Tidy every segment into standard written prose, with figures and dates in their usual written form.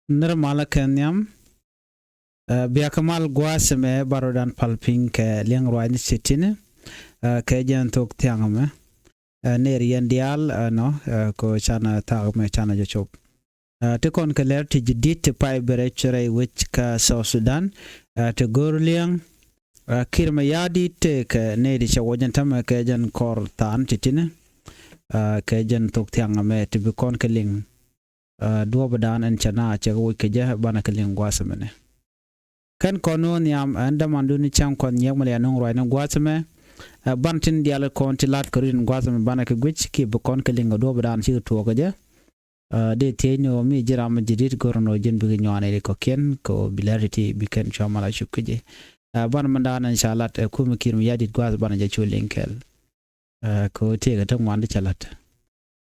Nirmala Kenyam Biakamal Guaseme Barodan Palping Liang Rwine Sitine Kajan thok thiaŋ Nerian Dial no ko chana tagme chana jochop te kon keler ti jidit te pai berechere which ka South Sudan te Gorliang Kiir mayardit te ke nedi chawajan tama kajan kor tan titine kajan thok thiaŋ te bikon keling dua badan en chana chago keja bana keling guasemene kan kono niam anda manduni cham kon nyamale anong roina guaseme bantin dial konti lat korin guaseme bana ke gwich ki bikon keling dua badan chi to keja de teno mi jiram jidit gorno jin bi nyane ko ken ko bilarity biken chamala shukje ban mandana inshallah ku mi Kiir mayardit guas bana ja chulinkel ko tega tan wande chalat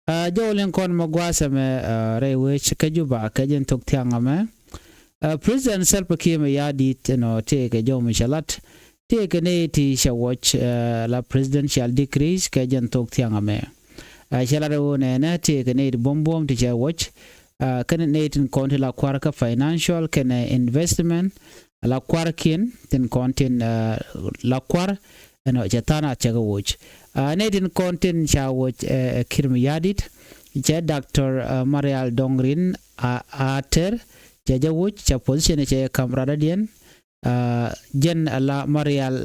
jawlen kon mo guaseme rewe chikajuba kajen tok tiangame President Salva Kiir mayardit no tega jaw inshallah tega ne ti shawach la presidential decrees kajen tok tiangame shalare wona na tega ne bombom ti shawach kan ne tin konti la kwarka financial kan investment la kwarkin tin kontin la kwar no jatana chaga watch ne tin kontin shawach Kiir mayardit je Dr. Marial Dongrin ater jaja watch cha position che kamrada dien jen la Marial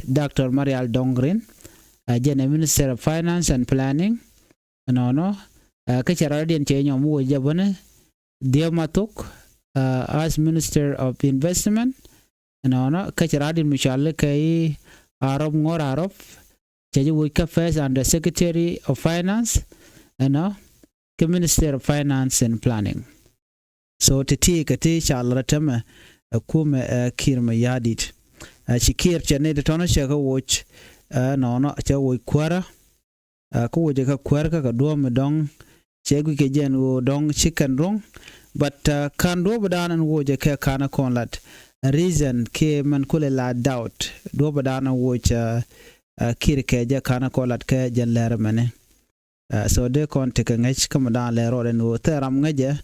Dr. Marial Dongrin jen Minister of Finance and Planning no ka charada dien che nyomu jabone diamatok as Minister of Investment no ka charada mishale kai Arab ngor Arab jaja watch first under Secretary of Finance no ka Minister of Finance and Planning so titi kati chalratama kume Kiir mayardit chikir chane de tono chaka watch no cha wo kwara ko wo ka kwara ka do me dong chegu ke jen wo dong chicken rong but kan do badan an wo ka kana konlat reason ke man kule la doubt do badan wo cha Kiir ke ja kana konlat ke jen lere mane so de kon te ka ngach kam dan le ro no teram ngaje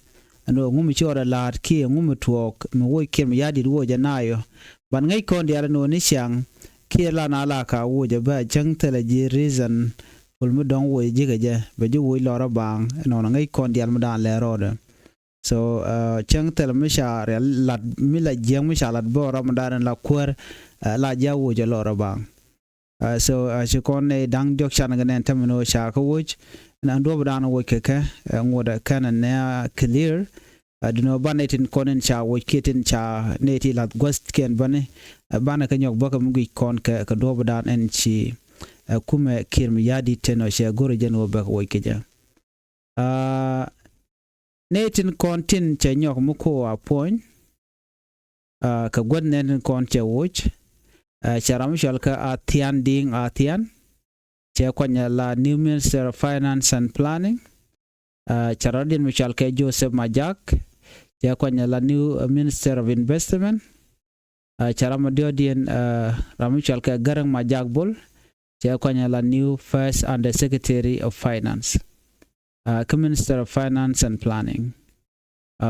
no ngumi chora lat ki ngumi tuok mi wo Kiir mayardit wo janayo ban ngai kon diara no ni siang Kiir la na la ka wo je ba chang tele ji reason ul mu dong wo jiga je be ju wo lora bang no ngai kon dial mu dan le rode so chang tele mi sha lat mi la jeng mi sha lat bo ram dan la kwar la ja wo je lora bang so she kon ne dang jok chan ganen tamno sha ko wo na ndo badan wo keke ngoda kana ne clear adno banetin konen cha wo keten cha neti lat ghost ken bane bana ka nyok baka mugi kon ka do badan en chi kume Kiir mayardit teno she goro jeno baka wo keja netin kontin cha nyok muko a point ka godnen kon cha woch charam shalka atian ding atian che kwanya la new Minister of Finance and Planning charadin michal ke Joseph Majak che kwanya la new Minister of Investment charama diodien ramichal ke garang Majak bol che kwanya la new First Under Secretary of Finance Minister of Finance and Planning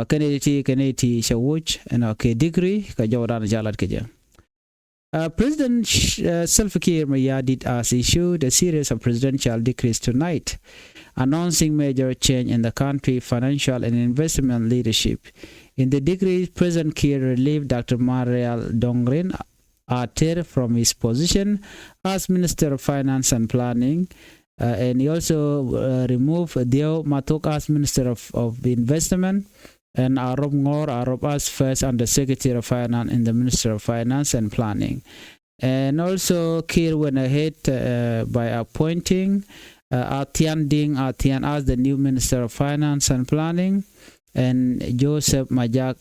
Kennedy shawuch and okay degree ka jawdan jalat keja President Salva Kiir mayardit has issued a series of presidential decrees tonight, announcing major change in the country's financial and investment leadership. In the decree, President Kiir relieved Dr. Marial Dongrin Ater from his position as Minister of Finance and Planning, and he also removed Dio Matok as Minister of Investment, and Arab Ngor Arab as first under Secretary of Finance in the Minister of Finance and Planning. And also Kiir went ahead by appointing Atian Ding Atian as the new Minister of Finance and Planning, and Joseph Majak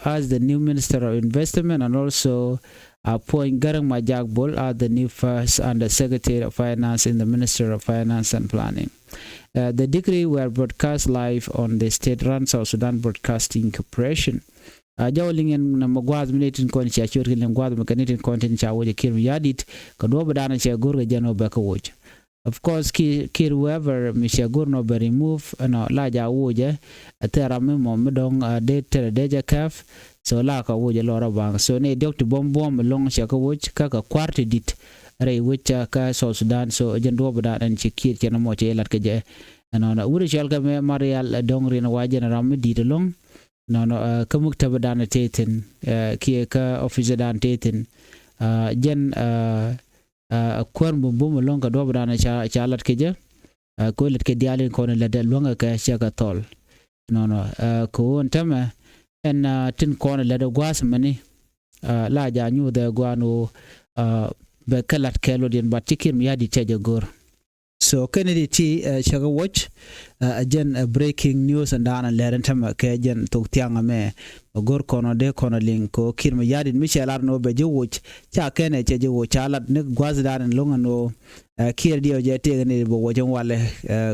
as the new Minister of Investment, and also appoint Garang Majak Bol as the new first under Secretary of Finance in the Minister of Finance and Planning. The decree were broadcast live on the state-run South Sudan Broadcasting Corporation. Jawlingen na magwaz minetin kon cha churkin magwaz mekanitin kontin cha woje Kiir mayardit ka do badana cha gorga jano baka woje of course kiir whoever mishagur no be remove no la ja wuje atera me mo medong de tere de ja kaf so la ka wuje lora bang so ne doctor bom long shaka wuch ka kwarte dit re wucha ka so Sudan so jen do bada an chikir chena mo che lat ke je no na wuri shal ka me marial dong rin wa jen ram dit long no ka mukta bada na teten ki ka officer dan teten jen kwan bum long ka do bada na cha lat ke je ko lat ke dialen ko na la longa ka shaka tol no ko on tama en tin ko na la do gwas mani la ja nyu de gwanu be kalat kelo din batikir mi yadi teje gor so Kennedy T shaga watch again breaking news and dan leren tam ke jen to tianga me gor kono de kono link ko kir mi yadi Michel Arno be je watch cha kene teje watch ala ne gwaz dan longa no kir dio je tege ne bo wojon wale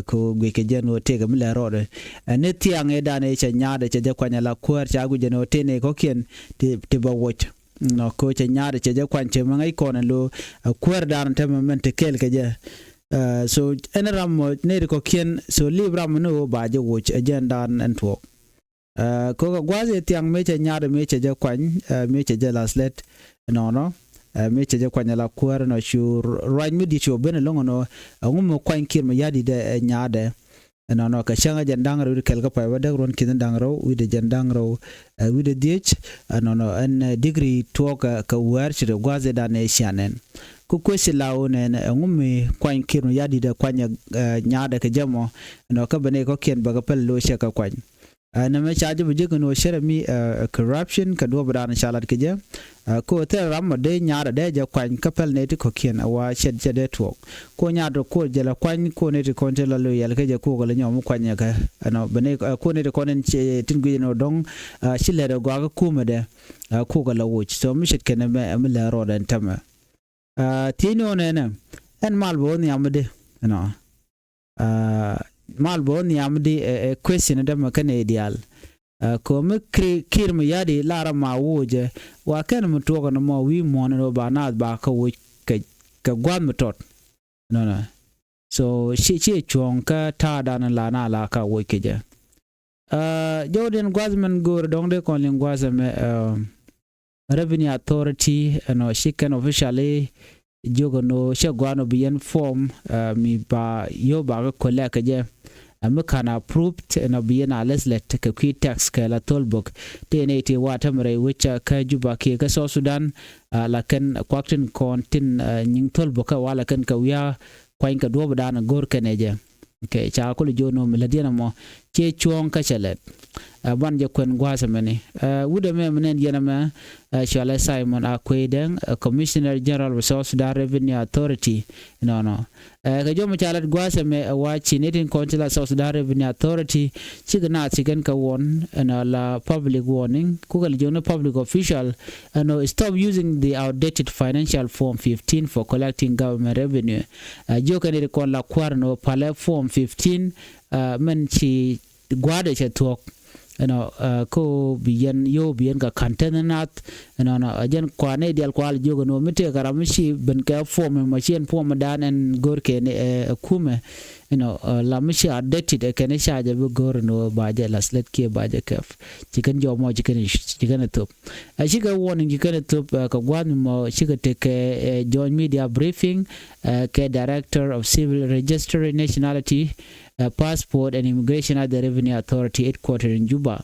ko gwe ke jen o tege mi le rode ne tianga dan e cha nyaade je kwanya la kwar cha gu je no tene ko kien te bo watch no ko che nyaade che je kwanche mangai kono lo kwer dan tem men te kel ke je so enram ne ko kien so libra no ba je wuch agenda and talk ko ga gwaze tiang me che nyaade me che je kwan me che je laslet no me che je kwanya la kwer no shur right me di cho ben longo no ngum kwan kir me yadi de nyaade no ka shanga jandang ro kel ka pa wada ron kin dang ro wi de jandang ro wi de dich no an degree talk ka war chi gwaze da ne shanen ku kwesi lawo ne ngumi kwan kinu yadi da kwanya nyaada ka jamo no ka bane ko ken baga pel lo shaka kwan na me chaje bu jigo no sherami corruption ka do bada na shalat ke je ko te ram de nyaada de je kwan ka pel ne ti ko ken wa shed de talk ko nyaado ko je la kwan ko ne ti konte la lo yel ke je ko la nyom kwanya ka no bane ko ne ti konen tingu no dong shile de gwa ko me de ko la wuch so mi shed ken me la ro den tama tino ne en malbo ni amde no malbo ni amde question da makane ideal ko me kir me yadi lara ma wuje wa kan mu to no mo wi mo no ba na ba ka wu ka gwan mu tot no so shi chong ka ta da na la na la ka wu ke je Jordan Gwazman gur dong de kon lingwazame Revenue Authority no she can officially jogo no shagwano bien form mi ba yo ba ko le ka je amkana approved no bien leslet ka qui tax ka la tolbok tenete wata mare wicha ka juba ke ka so Sudan la kan kwaktin kontin nying tolbok wala kan ka wiya kwain ka do bada na gor kaneje ke cha ko jono miladiana mo che chuong ka chelet ban je kwen gwasa mani wude me menen yana ma shala Simon Akwedeng Commissioner General of South Sudan Revenue Authority no ka jomo chalat gwasa me wa chinetin consular South Sudan Revenue Authority chigna chigen ka won na la public warning ko gal jono public official no stop using the outdated financial form 15 for collecting government revenue jokane ko la kwarno pale form 15 men chi gwade che talk ko biyan yo biyan ka kantenat ajen kwane dial kwal jogo no mite karamishi ben ka form machine form dan en gorke ne kume la mishi addicted ke ne shaje be gor no baje laslet ke baje kaf chicken jo mo chicken top shiga warning chicken top ka gwan mo shiga take joint media briefing ke director of civil registry nationality passport and immigration at the Revenue Authority headquarters in Juba.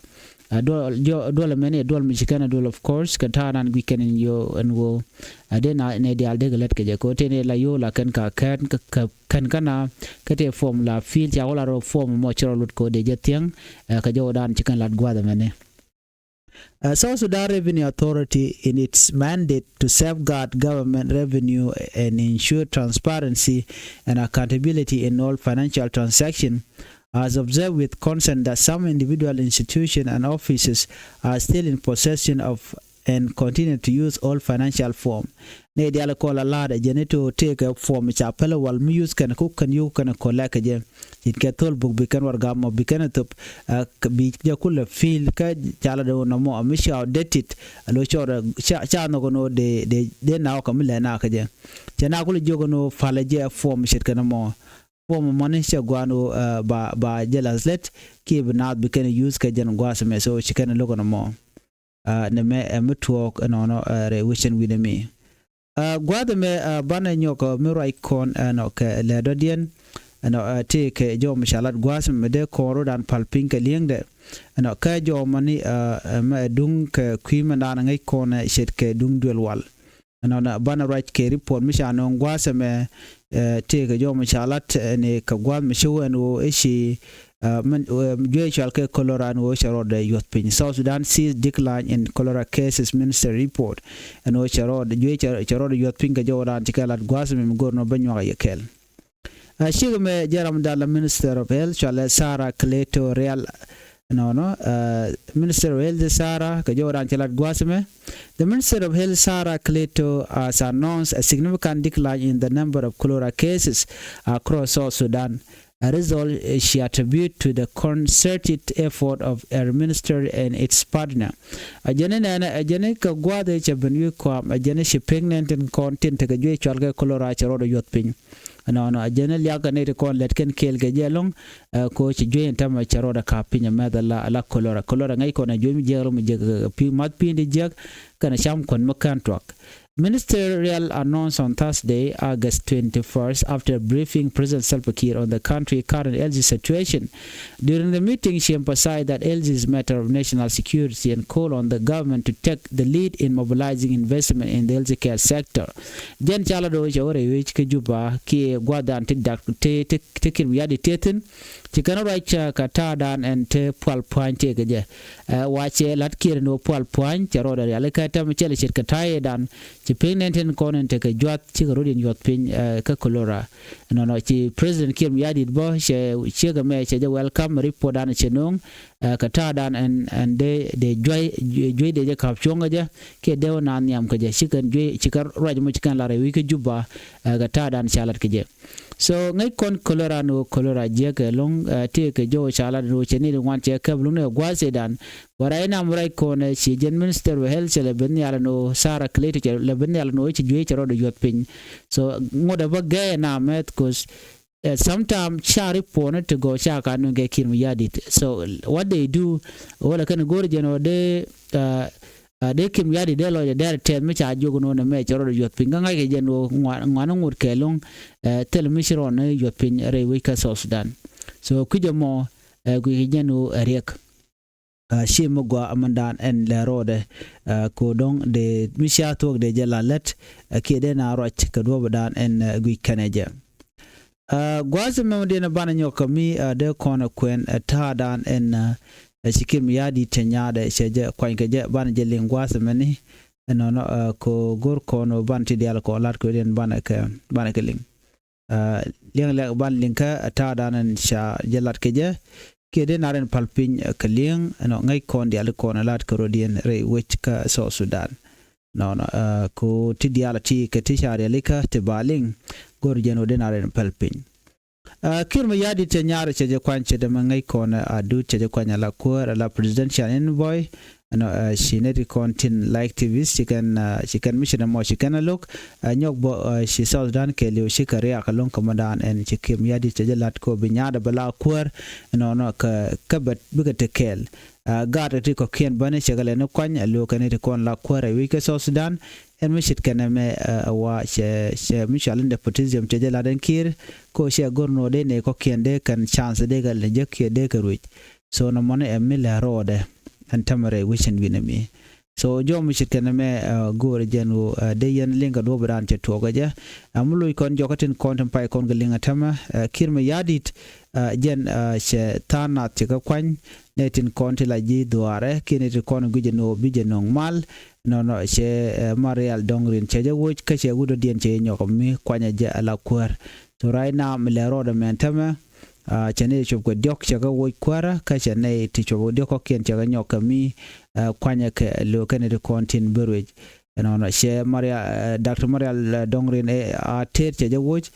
Dole many dole Michigan dole of course katana and weekend in yo and wo adena ne dial de galet ke ko tene la yo la kan ka kan kana kate form la field ya wala ro form mo chiro lut ko de jetiang ka jo dan chikan lat gwa da mene South Sudan Revenue Authority, in its mandate to safeguard government revenue and ensure transparency and accountability in all financial transactions, has observed with concern that some individual institutions and offices are still in possession of and continue to use old financial form. ne dial ko la lada jene to take a form cha pele wal mi use kan ku kan yu kan ko la ka je it ke tol bug bi kan war ga mo bi kan to bi je ku le feel ka chala de no mo mi sha detit lo chora cha no no de na ko mi le na ka je na ku le jogo no fala je form shit kan mo form money cha gwano ba jelas let ki bi na bi kan use ka jen gwa me so shi kan lo no mo ne me talk no re wishin with me gwada me bana nyoko mi right con no ke le dodien no te ke jo mishalat gwas me de koro dan palping ke liengde no ka jo mani me dung ke kwima dan ngai kon shet ke dung duel wal no na bana right ke report mi shano gwas me te ke jo mishalat ne ka gwa mi shu no ishi men jual ke Colorado wo sharod youth pin South Sudan sees decline in cholera cases minister report and wo sharod sharod youth pin ke joran tikalat gwasme gorno banyo yekel shigme jaram dala minister of health chala Sara Cleto Real minister of health Sara ke joran tikalat gwasme the minister of health Sara Cleto has announced a significant decline in the number of cholera cases across South Sudan. A result she attribute to the concerted effort of her minister and its partner. Ajene ka gwade cha benyu kwa ajene she pregnant and content ka jwe chalga kolora cha rodo yot pin. No ajene liaga ne kon letken kel ga jelong ko chi jwe ntama cha rodo ka pinya meda la kolora ngai ko na jwe mi jero mi jeg pi mat pi ndi jeg kana sham kon makan twak. Ministerial announced on Thursday, August 21st, after briefing President Salva Kiir on the country's current LG situation. During the meeting, she emphasized that LG is a matter of national security and called on the government to take the lead in mobilizing investment in the LG care sector. Jen Chalado Jore which Kajuba ki Guadan taking reality Chikano Racha Katadan and Te Pal Point Tegaje. Watch a lot Kiir no Pal Point, Charoda Alekata Michele Katadan. Ci pregnant konen te ka jwat ci rodin yot pin ka kolora no ci president Kiir Mayardit bo ci ga me ci welcome report an ci non ka ta dan and de joy de ka chonga ja ke de na nyam ka je ci kan joy ci kar raj mu ci kan la rewi ka juba ga ta dan chalat ke je so ngai kon kolora no kolora je ka long te ka jo chalat ro ci ni wan ci ka lu ne gwase dan waraina murai kon ci gen minister of health le ben yala no Sara Cleto le ben yala no ci joy ci ro do yot pin so ngoda ba ga na met cause sometimes shari pona to go shaka no get Kiir Mayardit. So what they do wala kan go jeno de Kiir Mayardit de lo de tel me cha jogo no me choro yot pinga ngai jeno ngwana ngur kelong tel mi shiro no yot pin re we ka South Sudan. So kujamo gu jeno rek shi mogwa amandan en le rode ko dong de misha tok de jalalet ke de na roch ka do badan en gu kaneje gwaze memodena bana nyoka mi de kona kwen tadan en Kiir Mayardit tenyade sheje kwanke je bana je lingwase meni no ko gor kono banti dial ko lat ko den bana ke ling le ban linka tadan en sha jelat ke je kede naren palpin kaling no ngai kon dial ko na lat ko rodien re wech ka so Sudan no ko ti dial ti ke ti share lika te baling gor jeno de naren palpin Kiir Mayardit te nyaare je kwanche de ngai kon adu je kwanya la ko la presidential envoy no she net contin like activist she can mission mo she can look nyok bo she South Sudan ke le she kare akalon komandan en Kiir Mayardit te lat ko binyada bala kwar no ka bet bigate kel gata ti ko ken bane chegale no kwanya lo kanete kon la kwara wi ke South Sudan en mishit kaname wa she mishalin de potassium te la den Kiir ko she gorno de ne ko kende kan chance de gal je ke de ka ruit so no mone e mila rode and tamare wishin winami so jo mishit kaname gore jenu de yen linga do bran te to gaja amulu kon jokatin kontam pay kon galinga tama Kiir Mayardit jen she tana te ka kwan netin konti la ji duare kineti kon gujeno bijenong mal no she marial dongrin che wo ka che gudo dien che nyoko mi kwanya je ala kwar so right now me le roda mentama chane chop ko diok che ga wo kwara ka chane ti chop diok ko ken che ga nyoka mi kwanya ke lo kaneti kontin berwej no she Maria Dr. Maria Dongrin a ter che jawuj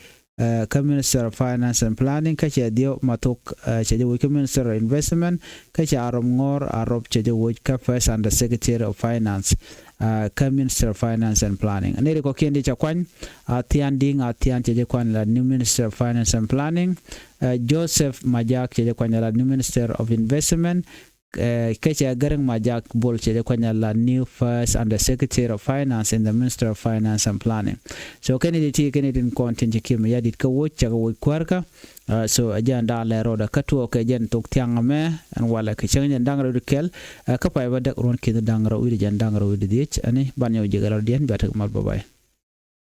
ka Minister of Finance and Planning ka che dio matok che jawuj ka Minister of Investment ka che arom ngor arop che jawuj ka First Under Secretary of Finance ka Minister of Finance and Planning ane ko kendi cha kwan atian ding atian che kwan la new Minister of Finance and Planning Joseph Majak che kwan la new Minister of Investment Kecha Garang Majak Bol che kwanya la new First Under Secretary of Finance in the Minister of Finance and Planning. So Kennedy din content kim yadit ka wo cha wo kwarka so agenda la roda katu ke jen tok tiang me an wala ke chang jen dangra kel ka pa ba dak ron ke dangra wi jen dangra wi dit ani banyo jigara dien batak mal bye.